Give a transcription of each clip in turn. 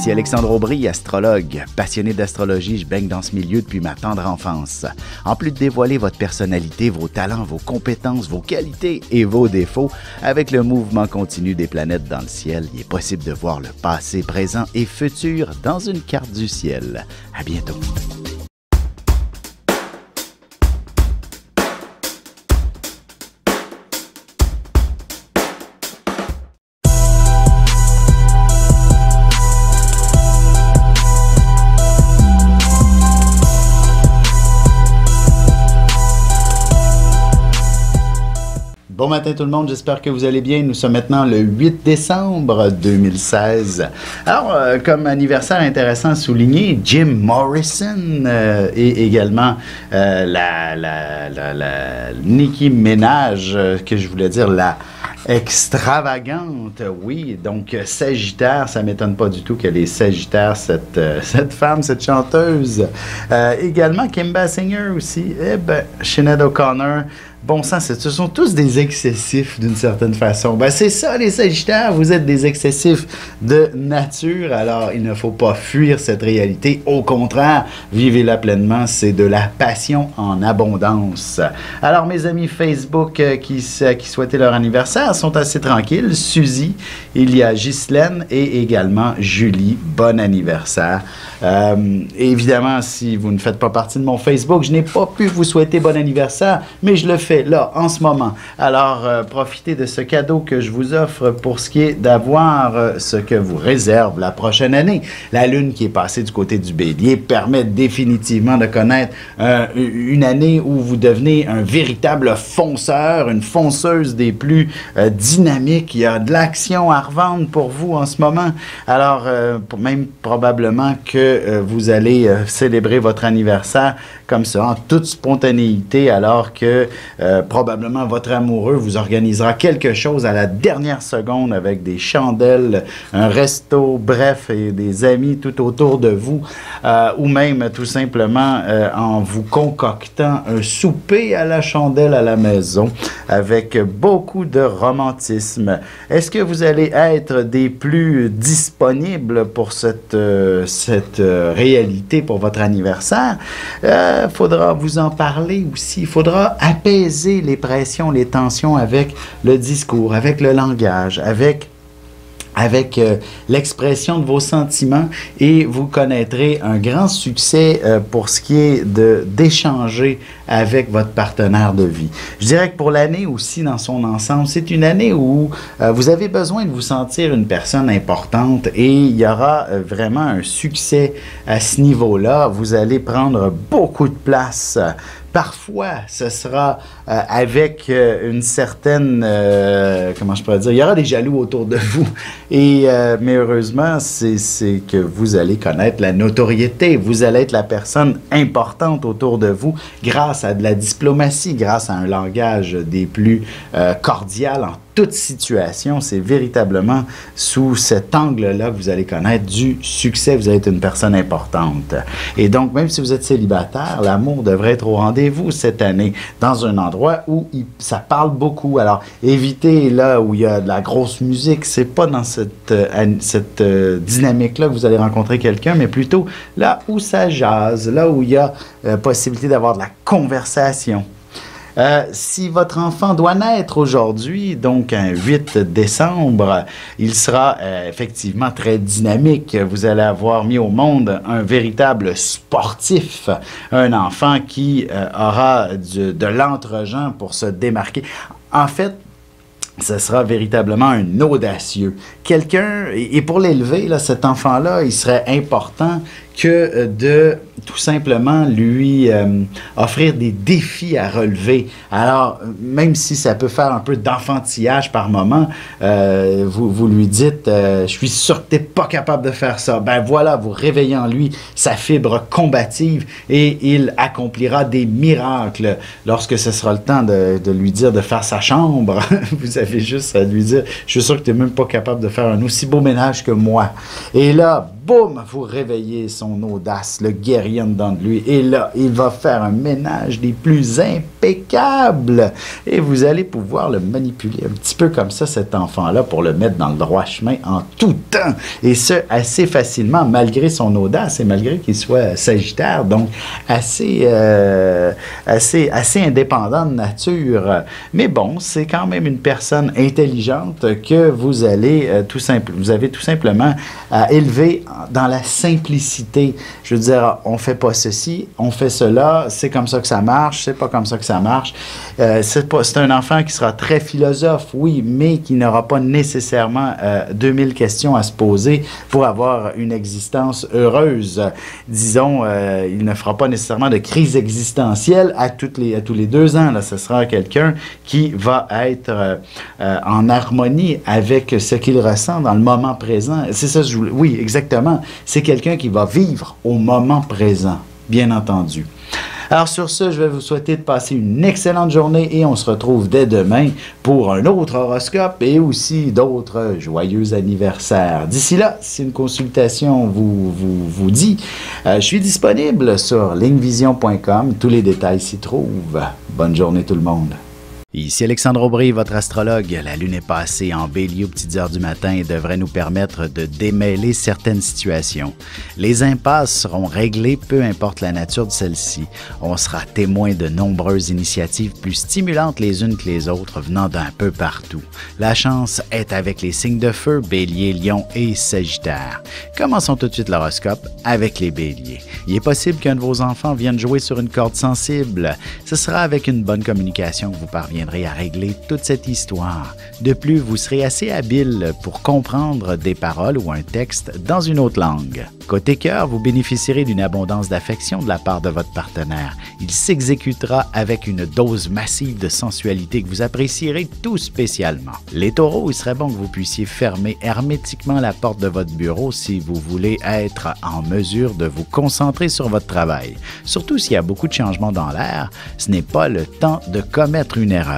Ici Alexandre Aubry, astrologue. Passionné d'astrologie, je baigne dans ce milieu depuis ma tendre enfance. En plus de dévoiler votre personnalité, vos talents, vos compétences, vos qualités et vos défauts, avec le mouvement continu des planètes dans le ciel, il est possible de voir le passé, présent et futur dans une carte du ciel. À bientôt. Bon matin tout le monde, j'espère que vous allez bien. Nous sommes maintenant le 8 décembre 2016. Alors, comme anniversaire intéressant à souligner, Jim Morrison et également la Nicki Minaj, que je voulais dire la extravagante, oui. Donc, Sagittaire, ça ne m'étonne pas du tout qu'elle est Sagittaire, cette femme, cette chanteuse. Également, Kim Basinger aussi. Eh bien, Sinead O'Connor. Bon sang, ce sont tous des excessifs d'une certaine façon. Ben, c'est ça les Sagittaires, vous êtes des excessifs de nature, alors il ne faut pas fuir cette réalité. Au contraire, vivez-la pleinement, c'est de la passion en abondance. Alors mes amis Facebook qui souhaitaient leur anniversaire sont assez tranquilles. Suzy, il y a Ghislaine et également Julie, bon anniversaire. Évidemment, si vous ne faites pas partie de mon Facebook, je n'ai pas pu vous souhaiter bon anniversaire, mais je le fais là, en ce moment. Alors, profitez de ce cadeau que je vous offre pour ce qui est d'avoir ce que vous réserve la prochaine année. La Lune qui est passée du côté du Bélier permet définitivement de connaître une année où vous devenez un véritable fonceur, une fonceuse des plus dynamiques. Il y a de l'action à revendre pour vous en ce moment. Alors, même probablement que vous allez célébrer votre anniversaire comme ça, en toute spontanéité, alors que probablement votre amoureux vous organisera quelque chose à la dernière seconde avec des chandelles, un resto, bref, et des amis tout autour de vous, ou même tout simplement en vous concoctant un souper à la chandelle à la maison avec beaucoup de romantisme. Est-ce que vous allez être des plus disponibles pour cette réalité pour votre anniversaire? Faudra vous en parler aussi. Il faudra apaiser les pressions, les tensions avec le discours, avec le langage, avec l'expression de vos sentiments et vous connaîtrez un grand succès pour ce qui est d'échanger avec votre partenaire de vie. Je dirais que pour l'année aussi dans son ensemble, c'est une année où vous avez besoin de vous sentir une personne importante et il y aura vraiment un succès à ce niveau-là. Vous allez prendre beaucoup de place. Parfois, ce sera avec une certaine, comment je pourrais dire, il y aura des jaloux autour de vous. Et, mais heureusement, c'est que vous allez connaître la notoriété. Vous allez être la personne importante autour de vous grâce à de la diplomatie, grâce à un langage des plus cordial en toute situation. C'est véritablement sous cet angle-là que vous allez connaître du succès. Vous allez être une personne importante. Et donc, même si vous êtes célibataire, l'amour devrait être au rendez-vous cette année, dans un endroit où ça parle beaucoup. Alors, évitez là où il y a de la grosse musique. C'est pas dans cette dynamique-là que vous allez rencontrer quelqu'un, mais plutôt là où ça jase, là où il y a possibilité d'avoir de la conversation. Si votre enfant doit naître aujourd'hui, donc un 8 décembre, il sera effectivement très dynamique. Vous allez avoir mis au monde un véritable sportif, un enfant qui aura de l'entre-gens pour se démarquer. En fait, ce sera véritablement un audacieux. Quelqu'un, et pour l'élever, cet enfant-là, il serait important que de tout simplement lui offrir des défis à relever. Alors, même si ça peut faire un peu d'enfantillage par moment, vous lui dites « Je suis sûr que tu n'es pas capable de faire ça ». Ben voilà, vous réveillez en lui sa fibre combative et il accomplira des miracles. Lorsque ce sera le temps de lui dire de faire sa chambre, vous avez juste à lui dire « Je suis sûr que tu n'es même pas capable de faire un aussi beau ménage que moi ». Et là, boum, vous réveillez son audace, le guerrier en dedans de lui. Et là, il va faire un ménage des plus impeccables. Et vous allez pouvoir le manipuler un petit peu comme ça, cet enfant-là, pour le mettre dans le droit chemin en tout temps. Et ce, assez facilement, malgré son audace et malgré qu'il soit sagittaire, donc assez indépendant de nature. Mais bon, c'est quand même une personne intelligente que vous allez vous avez tout simplement à élever dans la simplicité. Je veux dire, on fait pas ceci, on fait cela, c'est comme ça que ça marche, c'est pas comme ça que ça marche. C'est un enfant qui sera très philosophe, oui, mais qui n'aura pas nécessairement 2000 questions à se poser pour avoir une existence heureuse. Disons, il ne fera pas nécessairement de crise existentielle à tous les 2 ans. Là, ce sera quelqu'un qui va être en harmonie avec ce qu'il ressent dans le moment présent. C'est ça, oui, exactement. C'est quelqu'un qui va vivre au moment présent, bien entendu. Alors sur ce, je vais vous souhaiter de passer une excellente journée et on se retrouve dès demain pour un autre horoscope et aussi d'autres joyeux anniversaires. D'ici là, si une consultation vous dit, je suis disponible sur lignevision.com. Tous les détails s'y trouvent. Bonne journée tout le monde. Ici Alexandre Aubry, votre astrologue. La lune est passée en Bélier aux petites heures du matin et devrait nous permettre de démêler certaines situations. Les impasses seront réglées, peu importe la nature de celle-ci. On sera témoin de nombreuses initiatives plus stimulantes les unes que les autres venant d'un peu partout. La chance est avec les signes de feu, Bélier, Lion et Sagittaire. Commençons tout de suite l'horoscope avec les Béliers. Il est possible qu'un de vos enfants vienne jouer sur une corde sensible. Ce sera avec une bonne communication que vous parviendrez à régler toute cette histoire. De plus, vous serez assez habile pour comprendre des paroles ou un texte dans une autre langue. Côté cœur, vous bénéficierez d'une abondance d'affection de la part de votre partenaire. Il s'exécutera avec une dose massive de sensualité que vous apprécierez tout spécialement. Les taureaux, il serait bon que vous puissiez fermer hermétiquement la porte de votre bureau si vous voulez être en mesure de vous concentrer sur votre travail. Surtout s'il y a beaucoup de changements dans l'air, ce n'est pas le temps de commettre une erreur.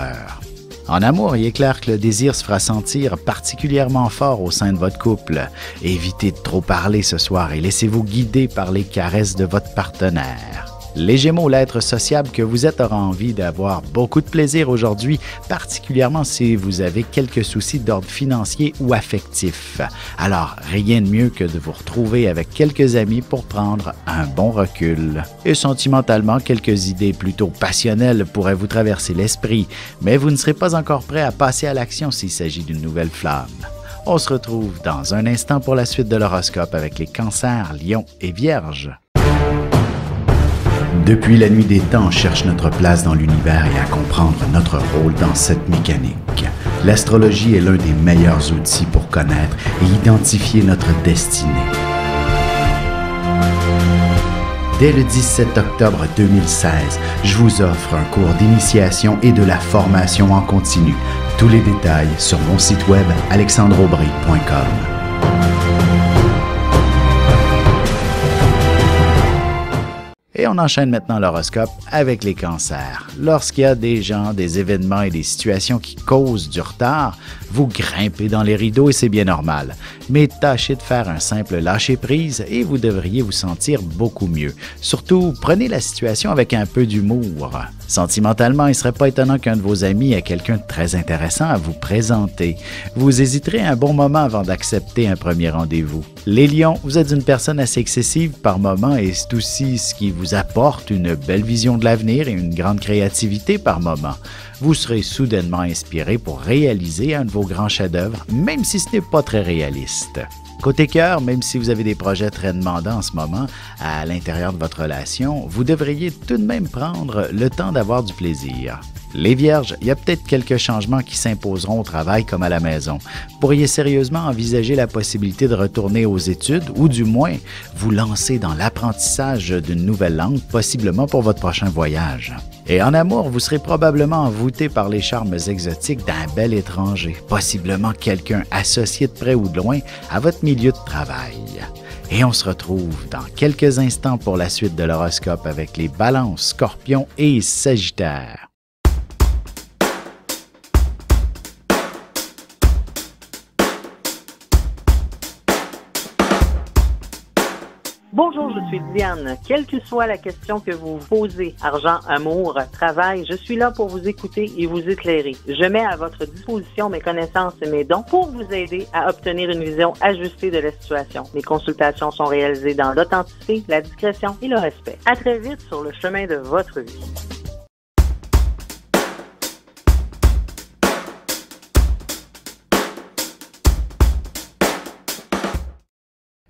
En amour, il est clair que le désir se fera sentir particulièrement fort au sein de votre couple. Évitez de trop parler ce soir et laissez-vous guider par les caresses de votre partenaire. Les Gémeaux, l'être sociable que vous êtes aura envie d'avoir beaucoup de plaisir aujourd'hui, particulièrement si vous avez quelques soucis d'ordre financier ou affectif. Alors, rien de mieux que de vous retrouver avec quelques amis pour prendre un bon recul. Et sentimentalement, quelques idées plutôt passionnelles pourraient vous traverser l'esprit, mais vous ne serez pas encore prêt à passer à l'action s'il s'agit d'une nouvelle flamme. On se retrouve dans un instant pour la suite de l'horoscope avec les Cancers, Lions et Vierges. Depuis la nuit des temps, on cherche notre place dans l'univers et à comprendre notre rôle dans cette mécanique. L'astrologie est l'un des meilleurs outils pour connaître et identifier notre destinée. Dès le 17 octobre 2016, je vous offre un cours d'initiation et de la formation en continu. Tous les détails sur mon site web alexandreaubry.com. Et on enchaîne maintenant l'horoscope avec les cancers. Lorsqu'il y a des gens, des événements et des situations qui causent du retard, vous grimpez dans les rideaux et c'est bien normal. Mais tâchez de faire un simple lâcher-prise et vous devriez vous sentir beaucoup mieux. Surtout, prenez la situation avec un peu d'humour. Sentimentalement, il ne serait pas étonnant qu'un de vos amis ait quelqu'un de très intéressant à vous présenter. Vous hésiterez un bon moment avant d'accepter un premier rendez-vous. Les lions, vous êtes une personne assez excessive par moment et c'est aussi ce qui vous apporte une belle vision de l'avenir et une grande créativité par moment. Vous serez soudainement inspiré pour réaliser un de vos grands chefs-d'œuvre, même si ce n'est pas très réaliste. Côté cœur, même si vous avez des projets très demandants en ce moment à l'intérieur de votre relation, vous devriez tout de même prendre le temps d'avoir du plaisir. Les Vierges, il y a peut-être quelques changements qui s'imposeront au travail comme à la maison. Vous pourriez sérieusement envisager la possibilité de retourner aux études ou du moins vous lancer dans l'apprentissage d'une nouvelle langue, possiblement pour votre prochain voyage. Et en amour, vous serez probablement envoûté par les charmes exotiques d'un bel étranger, possiblement quelqu'un associé de près ou de loin à votre milieu de travail. Et on se retrouve dans quelques instants pour la suite de l'horoscope avec les Balances, Scorpions et Sagittaires. Bonjour, je suis Diane. Quelle que soit la question que vous posez, argent, amour, travail, je suis là pour vous écouter et vous éclairer. Je mets à votre disposition mes connaissances et mes dons pour vous aider à obtenir une vision ajustée de la situation. Mes consultations sont réalisées dans l'authenticité, la discrétion et le respect. À très vite sur le chemin de votre vie.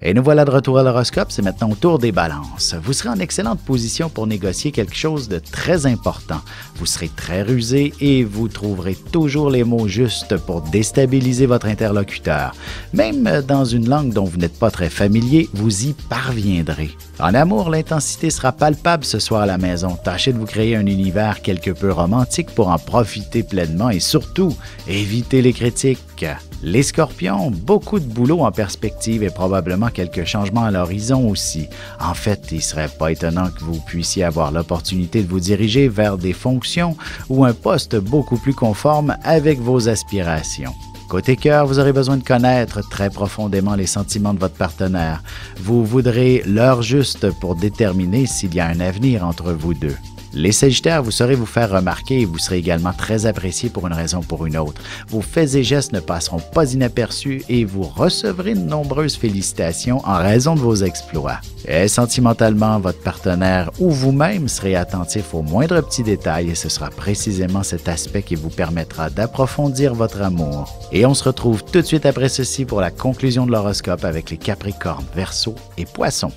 Et nous voilà de retour à l'horoscope, c'est maintenant au tour des balances. Vous serez en excellente position pour négocier quelque chose de très important. Vous serez très rusé et vous trouverez toujours les mots justes pour déstabiliser votre interlocuteur. Même dans une langue dont vous n'êtes pas très familier, vous y parviendrez. En amour, l'intensité sera palpable ce soir à la maison. Tâchez de vous créer un univers quelque peu romantique pour en profiter pleinement et surtout, évitez les critiques. Les Scorpions, beaucoup de boulot en perspective et probablement quelques changements à l'horizon aussi. En fait, il ne serait pas étonnant que vous puissiez avoir l'opportunité de vous diriger vers des fonctions ou un poste beaucoup plus conforme avec vos aspirations. Côté cœur, vous aurez besoin de connaître très profondément les sentiments de votre partenaire. Vous voudrez l'heure juste pour déterminer s'il y a un avenir entre vous deux. Les Sagittaires, vous saurez vous faire remarquer et vous serez également très apprécié pour une raison ou pour une autre. Vos faits et gestes ne passeront pas inaperçus et vous recevrez de nombreuses félicitations en raison de vos exploits. Et sentimentalement, votre partenaire ou vous-même serez attentif aux moindres petits détails et ce sera précisément cet aspect qui vous permettra d'approfondir votre amour. Et on se retrouve tout de suite après ceci pour la conclusion de l'horoscope avec les Capricornes, Verseaux et Poissons.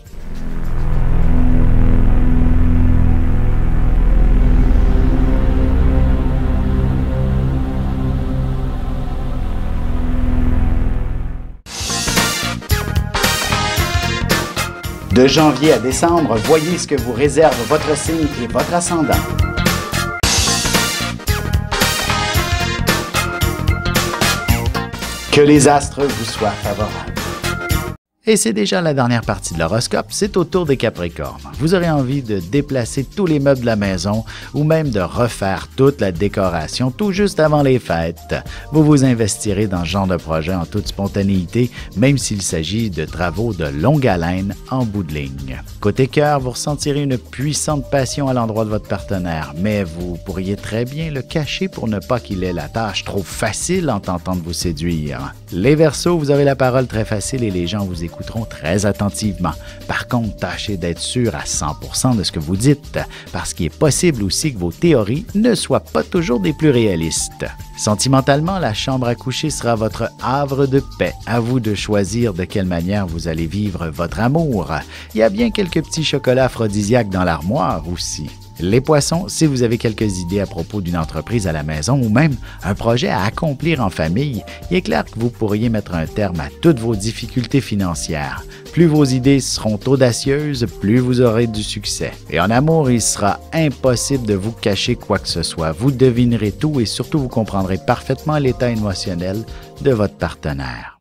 De janvier à décembre, voyez ce que vous réserve votre signe et votre ascendant. Que les astres vous soient favorables. Et c'est déjà la dernière partie de l'horoscope, c'est au tour des Capricornes. Vous aurez envie de déplacer tous les meubles de la maison ou même de refaire toute la décoration tout juste avant les fêtes. Vous vous investirez dans ce genre de projet en toute spontanéité, même s'il s'agit de travaux de longue haleine en bout de ligne. Côté cœur, vous ressentirez une puissante passion à l'endroit de votre partenaire, mais vous pourriez très bien le cacher pour ne pas qu'il ait la tâche trop facile en tentant de vous séduire. Les Verseaux, vous aurez la parole très facile et les gens vous écouteront très attentivement. Par contre, tâchez d'être sûr à 100% de ce que vous dites, parce qu'il est possible aussi que vos théories ne soient pas toujours des plus réalistes. Sentimentalement, la chambre à coucher sera votre havre de paix. À vous de choisir de quelle manière vous allez vivre votre amour. Il y a bien quelques petits chocolats aphrodisiaques dans l'armoire aussi. Les Poissons, si vous avez quelques idées à propos d'une entreprise à la maison ou même un projet à accomplir en famille, il est clair que vous pourriez mettre un terme à toutes vos difficultés financières. Plus vos idées seront audacieuses, plus vous aurez du succès. Et en amour, il sera impossible de vous cacher quoi que ce soit. Vous devinerez tout et surtout vous comprendrez parfaitement l'état émotionnel de votre partenaire.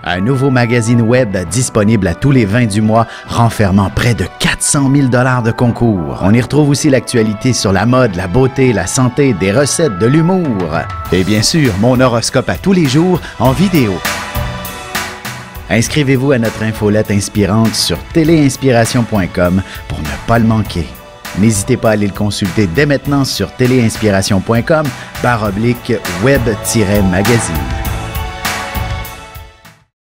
Un nouveau magazine web disponible à tous les 20 du mois, renfermant près de 400 000 $ de concours. On y retrouve aussi l'actualité sur la mode, la beauté, la santé, des recettes, de l'humour. Et bien sûr, mon horoscope à tous les jours en vidéo. Inscrivez-vous à notre infolette inspirante sur téléinspiration.com pour ne pas le manquer. N'hésitez pas à aller le consulter dès maintenant sur téléinspiration.com/web-magazine.